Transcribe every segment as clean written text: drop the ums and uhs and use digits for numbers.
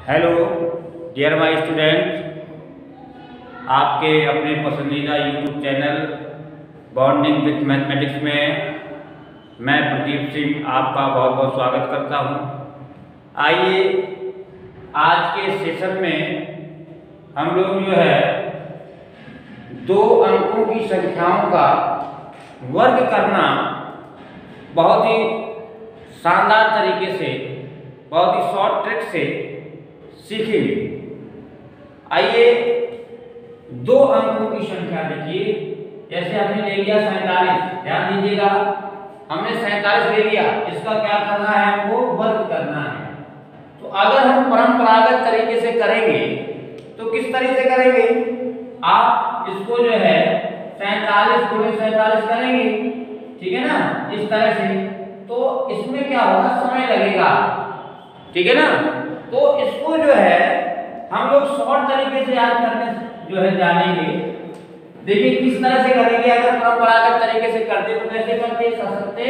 Hello dear my student, आपके अपने पसंदीदा YouTube channel bonding with mathematics में मैं प्रदीप सिंह आपका बहुत बहुत स्वागत करता हूं। आइए आज के सेशन में हम लोग जो है दो अंकों की संख्याओं का वर्ग करना बहुत ही शानदार तरीके से, बहुत ही शॉर्ट ट्रिक से सीखेंगे। आइए दो अंकों की संख्या देखिए, जैसे हमने ले लिया 47, ध्यान दीजिएगा हमने 47 ले लिया, इसका क्या करना है, हमको वर्ग करना है। तो अगर हम परंपरागत तरीके से करेंगे तो किस तरीके से करेंगे, आप इसको जो है 47 गुणे 47 करेंगे, ठीक है ना, इस तरह से। तो इसमें क्या होगा, समय लगेगा, ठीक है ना। तो इसको जो है हम लोग शॉर्ट तरीके से याद करने जो है जानेंगे। देखिए किस तरह से करेंगे, अगर परंपरागत तरीके से करते तो कैसे करते,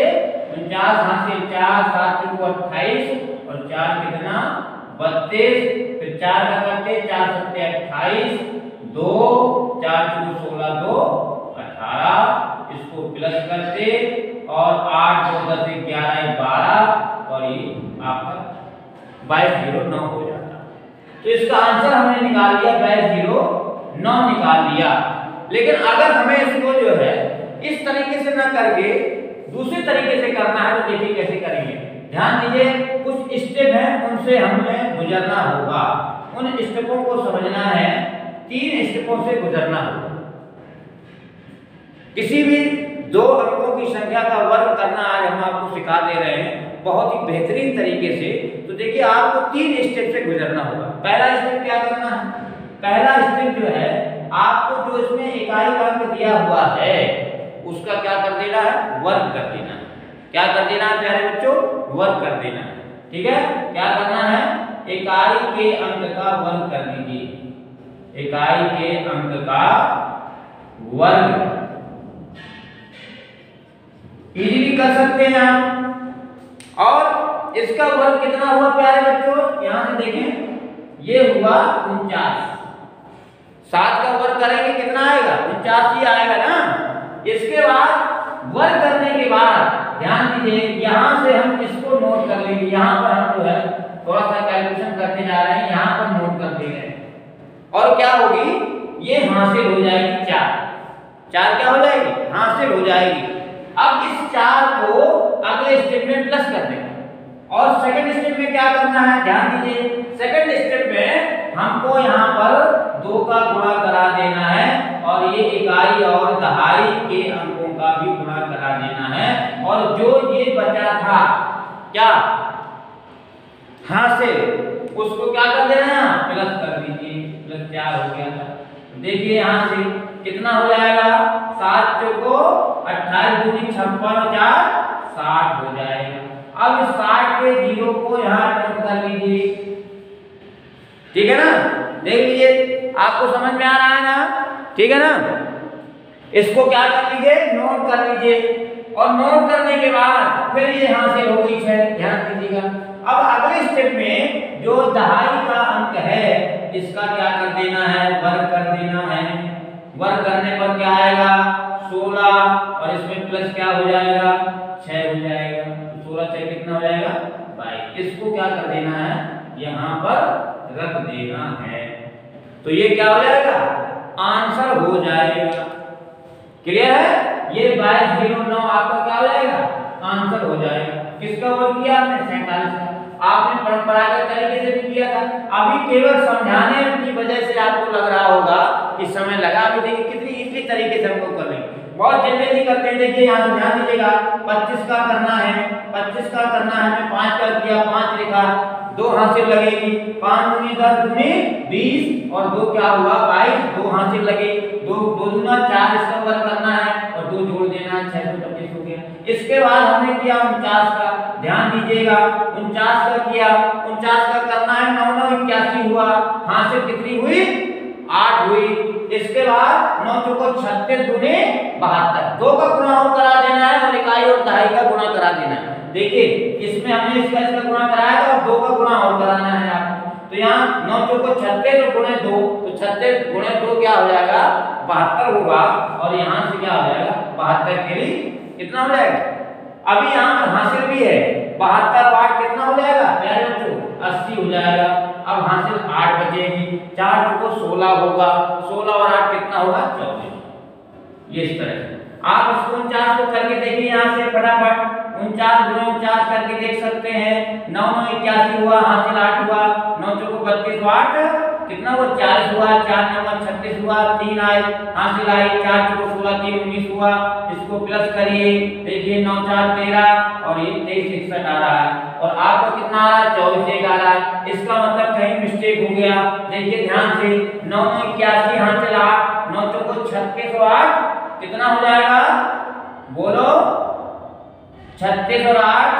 49 हासिल 4 7 को 28 और 4 कितना 32, फिर 4 का करते 4 7 28, 2 4 16 2 18, इसको प्लस करते और 8 2 10 11 12 और ये आपका 2209 हो जाता। तो इसका आंसर हमने निकाल लिया 2209 निकाल लिया। लेकिन अगर हमें इसको जो है इस तरीके से ना करके दूसरे तरीके से करना है तो देखिए कैसे करेंगे। ध्यान दीजिए, कुछ स्टेप हैं उनसे हमें गुजरना होगा, उन स्टेपों को समझना है, 3 स्टेपों से गुजरना होगा। किसी भी दो अंकों की संख्या का वर्ग करना आज हम आपको सिखा दे रहे हैं बहुत ही बेहतरीन तरीके से। तो देखिए आपको 3 स्टेप से गुजरना होगा। पहला स्टेप क्या करना है, पहला स्टेप जो है आपको जो इसमें इकाई का अंक दिया हुआ है उसका क्या कर देना है, वर्ग कर देना है। क्या कर देना है प्यारे बच्चों, वर्ग कर देना है, ठीक है। क्या करना है, इकाई के अंक का वर्ग कर दीजिए, इकाई के अंक का वर्ग इजीली कर सकते हैं आप। और इसका वर्ग कितना हुआ प्यारे बच्चों, यहां से देखें, ये हुआ 49। 7 का वर्ग करेंगे कितना आएगा, 49 ही आएगा ना। इसके बाद वर्ग करने के बाद ध्यान दीजिए, यहां से हम इसको नोट कर लेंगे। यहां पर हम जो है थोड़ा सा कैलकुलेशन करते जा रहे हैं, यहां पर नोट कर दे रहे हैं। और क्या होगी, ये हासिल हो जाएगी 4 क्या हो जाएगी, हासिल हो जाएगी। अब इस 4 को अगले स्टेप में प्लस कर देंगे। और सेकंड स्टेप में क्या करना है, ध्यान दीजिए, सेकंड स्टेप में हमको यहाँ पर 2 का गुणा करा देना है और ये इकाई और दहाई के अंकों का भी गुणा करा देना है। और जो ये बचा था क्या हासिल, उसको क्या कर देना है, प्लस कर दीजिए, प्लस 4 हो गया था। देखिए यहाँ से कितना हो जाएगा, 7 चौको 28 दूनी 56 4 60 हो जाएगा। अब 60 के जीरो को यहाँ नोट कर लीजिए, ठीक है ना। देख लीजिए आपको समझ में आ रहा है ना, ठीक है ना। इसको क्या कर लीजिए, नोट कर लीजिए। और नोट करने के बाद फिर ये यहाँ से हो गई 6, ध्यान दीजिएगा। अब अगले स्टेप में जो दहाई का अंक है इसका क्या कर देना है, वर्ग कर देना है। वर्ग करने पर क्या आएगा, 16 और इसमें प्लस क्या हो जाएगा, 6 हो जाएगा। 16 6 कितना हो जाएगा, 22। इसको क्या कर देना है, यहाँ पर रख देना है। तो ये क्या हो जाएगा, आंसर हो जाएगा। क्लियर है, ये 2209 आपका क्या हो जाएगा, आंसर हो जाएगा। किसका वर्ग किया आपने, 47 का। आपने परंपरागत तरीके से भी किया था, अभी केवल समझाने की वजह से आपको लग रहा होगा कि समय लगा। अभी देखिए कितनी इजी तरीके से हमको कर लेंगे, बहुत जल्दी करते हैं। देखिए यहाँ ध्यान दीजिएगा, 25 का करना है, 25 का करना है, मैं 5 का किया, 5 लिखा, 2 हासिल लगेगी, 5 दूनी 10 दूनी 20 और 2 क्या हुआ 22, 2 हासिल लगे, 2 दूना 4, इसका वर्ग करना है और 2 जोड़ देना, 625 हो गया। इसके बाद हमने किया 49 का, ध्यान दीजिएगा 49 का किया, 49 का करना है, 9 9 81 हुआ, हासिल कितनी हुई 8 हुई। इसके बाद 9 चौको 36 दूनी 72, 2 का गुणा और करा देना है और इकाई और दहाई का गुणा करा देना है। देखिए इसमें हमने इसका गुणा कराया था और 2 का गुणा और कराना है आपको। तो यहाँ 9 चौको 36 गुणे 2, तो 36 गुणे 2 क्या हो जाएगा 72 होगा, और यहाँ से क्या हो जाएगा 72 के लिए कितना हो जाएगा। अभी यहाँ पर हासिल भी है 72 8 कितना हो जाएगा प्यारे बच्चों 80 हो जाएगा। अब हासिल 8 बचेगी, 4 चौको 16 होगा, 16 और 8 कितना होगा 24। ये इस तरह से आप इसको 49 को करके देखिए यहाँ से फटाफट 49 गुणे 49 करके देख सकते हैं। 9 9 81 हुआ, हासिल 8 हुआ, 9 चौको 32 8 कितना हुआ 40 हुआ, 4 9 36 हुआ, 3 आए हासिल आई, 4 चौको 16 3 19 हुआ। इसको प्लस करिए, देखिए 9 4 13 और ये 23 61 आ रहा है, और आपका कितना आ रहा है 24 1 आ रहा है। इसका मतलब कहीं मिस्टेक हो गया, देखिए ध्यान से 9 9 81 हासिल 8, 9 चौको 36 और 8 कितना हो जाएगा बोलो 36 और 8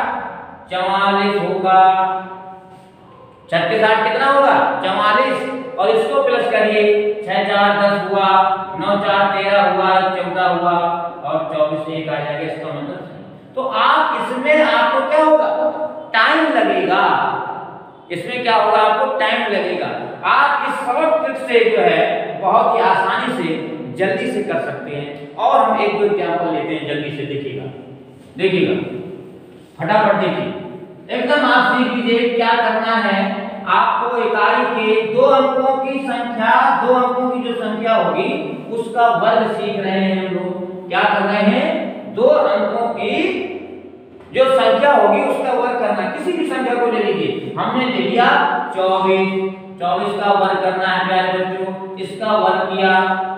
44 होगा। 36 8 कितना होगा 44, और इसको प्लस करिए 6 4 10 हुआ, 9 4 13 हुआ, 14 हुआ और 24 1 आ जाएगा। इसका मतलब तो आप इसमें आपको क्या होगा टाइम लगेगा, इसमें क्या होगा आपको टाइम लगेगा। आप इस शॉर्ट ट्रिक से जो है बहुत ही आसानी से जल्दी से कर सकते हैं। और हम एक दो एग्जांपल लेते हैं जल्दी से, देखिएगा फटाफट देखिए, एकदम आप सीख लीजिए क्या करना है। आपको इकाई के 2 अंकों की संख्या, 2 अंकों की जो संख्या होगी उसका वर्ग सीख रहे हैं हम लोग। क्या कर रहे हैं 2 अंकों की जो संख्या होगी उसका वर्ग करना। किसी भी संख्या को ले लीजिए, हमने ले लिया 24 का वर्ग करना है प्यारे बच्चों। इसका वर्ग किया,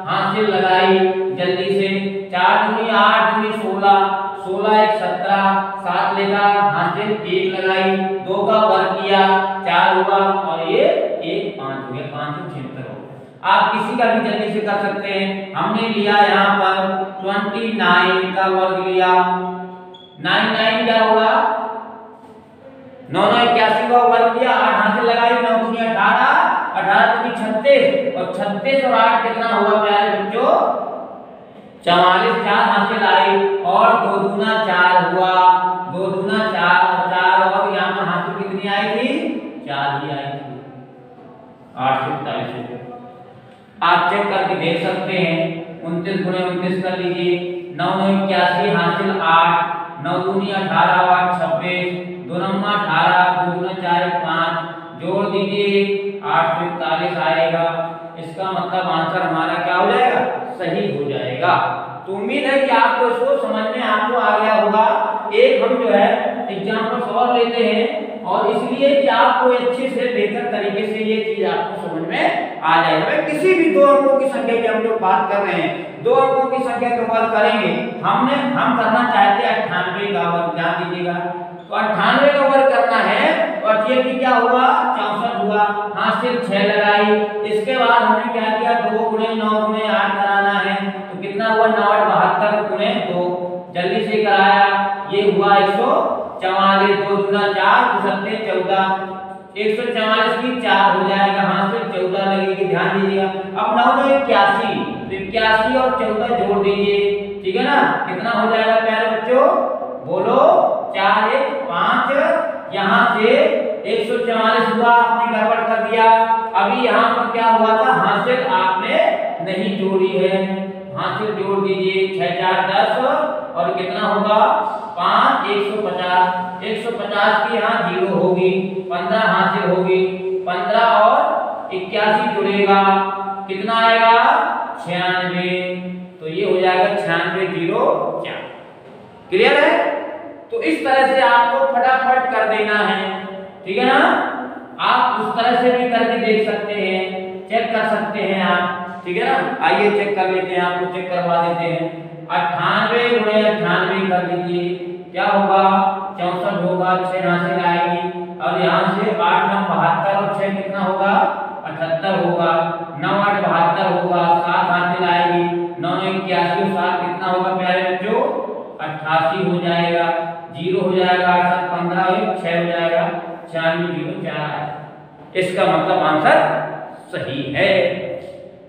हासिल लगाई जल्दी से, 4 दूनी 8 दूनी 16, 16 1 17, 7 लेगा हासिल 1 लगाई, 2 का वर्ग किया 4 हुआ, और ये 1 5 हो गया, 5 76 हो गया। आप किसी का भी जल्दी से कर सकते हैं। हमने लिया यहाँ पर 29 का वर्ग लिया, 9 9 क्या हुआ 9 9 81 का वर्ग किया, 8 हासिल लगाई, 9 दूनी 18, 18 दूनी 36, और 36 और 8 कितना हुआ प्यारे बच्चों 44, 4 हासिल आई, और 2 दूना 4 हुआ, 2 दूना 4 और 4, और यहाँ पर हासिल कितनी आई थी 4 ही आई थी, 8 से 47 हो गया। आप चेक करके देख सकते हैं। 29 गुणे 29 कर लीजिए, 9 9 81 हासिल 8, 9 दूनी 18 8 26, 2 9 18, 2 दूना 4 5, जोड़ दीजिए 8 से 41 आएगा। इसका मतलब आंसर हमारा क्या हो जाएगा सही हो जाएगा। तो उम्मीद है कि आपको इसको समझ में आपको आ गया होगा। एक हम जो है एग्जांपल सॉल्व लेते हैं, और इसलिए कि आपको अच्छे से बेहतर तरीके से ये चीज आपको समझ में आ जाए। हमें किसी भी 2 अंकों की संख्या की हम लोग बात कर रहे हैं, 2 अंकों की संख्या के वर्ग करेंगे। हम करना चाहते हैं 98 का वर्ग, ध्यान दीजिएगा। तो 98 का वर्ग करना है, और ये भी क्या हुआ 64 हुआ, हासिल 6 लगाई। इसके बाद हमने क्या किया 2 गुणे 9 गुणे 8 कराना है, तो कितना हुआ 9 8 72 गुणे 2, जल्दी से कराया, ये हुआ 144, 2 दूना 4 2 14, 144 की 4 हो जाएगा, हासिल 14 लगेगी, ध्यान दीजिएगा। अब 9 9 81, तो 81 और 14 जोड़ दीजिए, ठीक है ना, कितना हो जाएगा प्यारे बच्चों बोलो 4 1 5, यहाँ से 144 हुआ, आपने गड़बड़ कर दिया। अभी यहाँ पर क्या हुआ था हासिल आपने नहीं जोड़ी है, हासिल जोड़ दीजिए 6 4 10, और कितना होगा 5 150, 150 की यहाँ 0 होगी, 15 हासिल होगी, 15 और 81 जुड़ेगा, कितना आएगा 96। तो ये हो जाएगा 96 0 4। क्लियर है? तो इस तरह से आपको फटाफट कर देना है, ठीक है ना। आप उस तरह से भी करके देख सकते हैं, चेक कर सकते हैं आप, ठीक है ना। आइए चेक कर लेते हैं, आपको चेक करवा देते हैं। 98 गुणे 98 कर लीजिए, क्या होगा 64 होगा, 6 हासिल आएगी, और यहाँ से 8 9 72 और 6 कितना होगा 78 होगा, 9 8 72 होगा, 7 हासिल आएगी, 9 9 81 और 7 कितना होगा प्यारे बच्चों 88 हो जाएगा, 0 हो जाएगा, 8 15 और 6 हो जाएगा, 96 0 4 है। इसका मतलब आंसर सही है,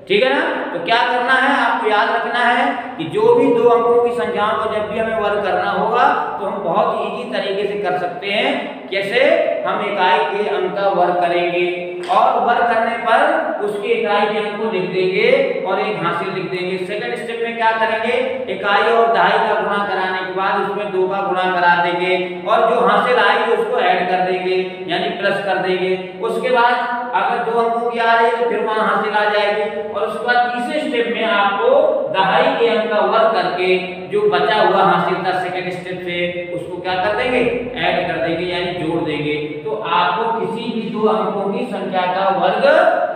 ठीक है ना। तो क्या करना है, आपको याद रखना है कि जो भी दो अंकों की संख्याओं को जब भी हमें वर्ग करना होगा तो हम बहुत इजी तरीके से कर सकते हैं। कैसे, हम इकाई के अंक का वर्ग करेंगे और वर्ग करने पर उसके इकाई के अंक को लिख देंगे और एक हासिल लिख देंगे। सेकंड स्टेप में क्या करेंगे, इकाई और दहाई का गुणा कराने के बाद उसमें 2 का गुणा करा देंगे और जो हासिल आएगी उसको ऐड कर देंगे यानी प्लस कर देंगे। उसके बाद अगर 2 अंकों की आ रही है तो फिर वहां हासिल आ जाएगी और उसके बाद तीसरे स्टेप में आपको दहाई के अंक का वर्ग करके जो बचा हुआ हासिल था सेकंड स्टेप से उसको क्या कर देंगे, ऐड कर देंगे यानी जोड़ देंगे। तो आपको किसी भी 2 अंकों की संख्या का वर्ग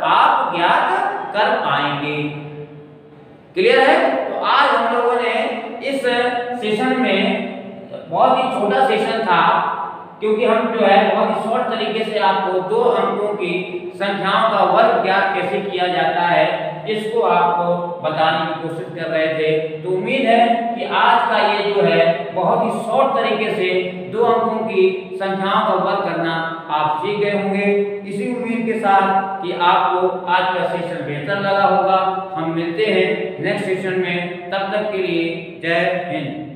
आप ज्ञात कर पाएंगे। क्लियर है। तो आज हम लोगों ने इस सेशन में, बहुत ही छोटा सेशन था क्योंकि हम जो है बहुत ही शॉर्ट तरीके से आपको 2 अंकों की संख्याओं का वर्ग ज्ञात कैसे किया जाता है इसको आपको बताने की कोशिश कर रहे थे। तो उम्मीद है कि आज का ये जो है बहुत ही शॉर्ट तरीके से 2 अंकों की संख्याओं का वर्ग करना आप सीख गए होंगे। इसी उम्मीद के साथ कि आपको आज का सेशन बेहतर लगा होगा। हम मिलते हैं नेक्स्ट सेशन में, तब तक के लिए जय हिंद।